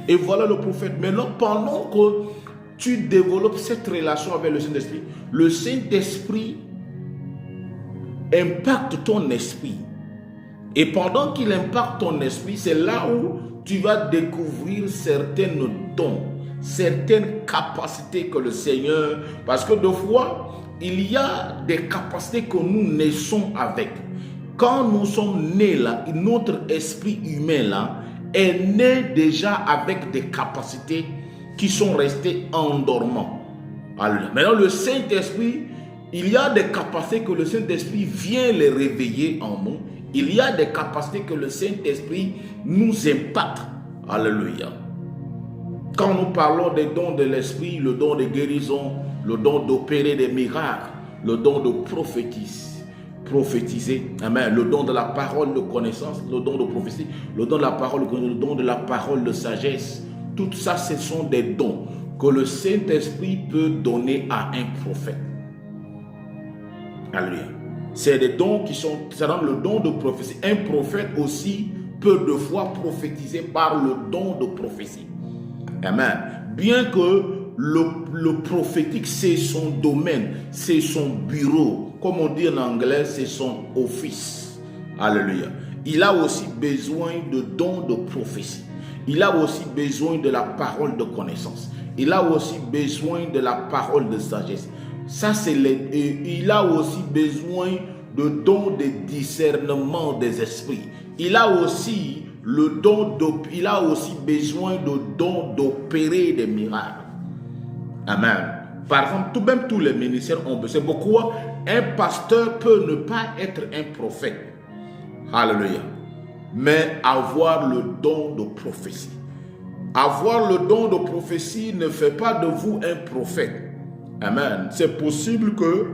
et voilà le prophète. Maintenant, pendant que tu développes cette relation avec le Saint-Esprit impacte ton esprit. Et pendant qu'il impacte ton esprit, c'est là où tu vas découvrir certaines dons, certaines capacités que le Seigneur... Parce que des fois, il y a des capacités que nous naissons avec. Quand nous sommes nés là, notre esprit humain là est né déjà avec des capacités qui sont restées endormantes. Alors, maintenant, le Saint-Esprit, il y a des capacités que le Saint-Esprit vient les réveiller en nous. Il y a des capacités que le Saint-Esprit nous impacte. Alléluia. Quand nous parlons des dons de l'Esprit, le don de guérison, le don d'opérer des miracles, le don de prophétiser, amen, le don de la parole de connaissance, le don de prophétie, le don de la parole, le don de la parole de sagesse, tout ça, ce sont des dons que le Saint-Esprit peut donner à un prophète. Alléluia. C'est des dons qui sont, c'est dans le don de prophétie. Un prophète aussi peut de fois prophétiser par le don de prophétie. Amen. Bien que le prophétique, c'est son domaine, c'est son bureau. Comme on dit en anglais, c'est son office. Alléluia. Il a aussi besoin de dons de prophétie. Il a aussi besoin de la parole de connaissance. Il a aussi besoin de la parole de sagesse. Ça, il a aussi besoin de dons de discernement des esprits. Il a aussi besoin de dons d'opérer des miracles. Amen. Par exemple, tous les ministères ont besoin. C'est pourquoi un pasteur peut ne pas être un prophète. Alléluia. Mais avoir le don de prophétie. Avoir le don de prophétie ne fait pas de vous un prophète. Amen. C'est possible que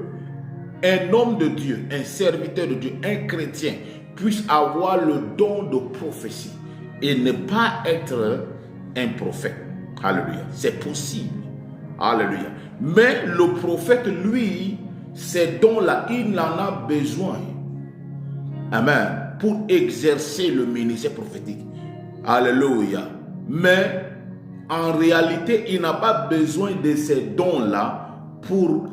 un homme de Dieu, un serviteur de Dieu, un chrétien puisse avoir le don de prophétie et ne pas être un prophète. Alléluia. C'est possible. Alléluia. Mais le prophète, lui, ces dons-là, il en a besoin. Amen. Pour exercer le ministère prophétique. Alléluia. Mais en réalité, il n'a pas besoin de ces dons-là pour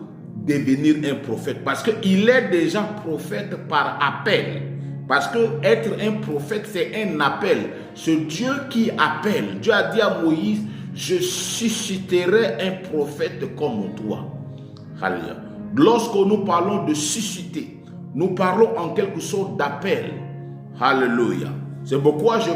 devenir un prophète. Parce qu'il est déjà prophète par appel. Parce que être un prophète, c'est un appel. C'est Dieu qui appelle. Dieu a dit à Moïse, je susciterai un prophète comme toi. Alléluia. Lorsque nous parlons de susciter, nous parlons en quelque sorte d'appel. Alléluia. C'est pourquoi je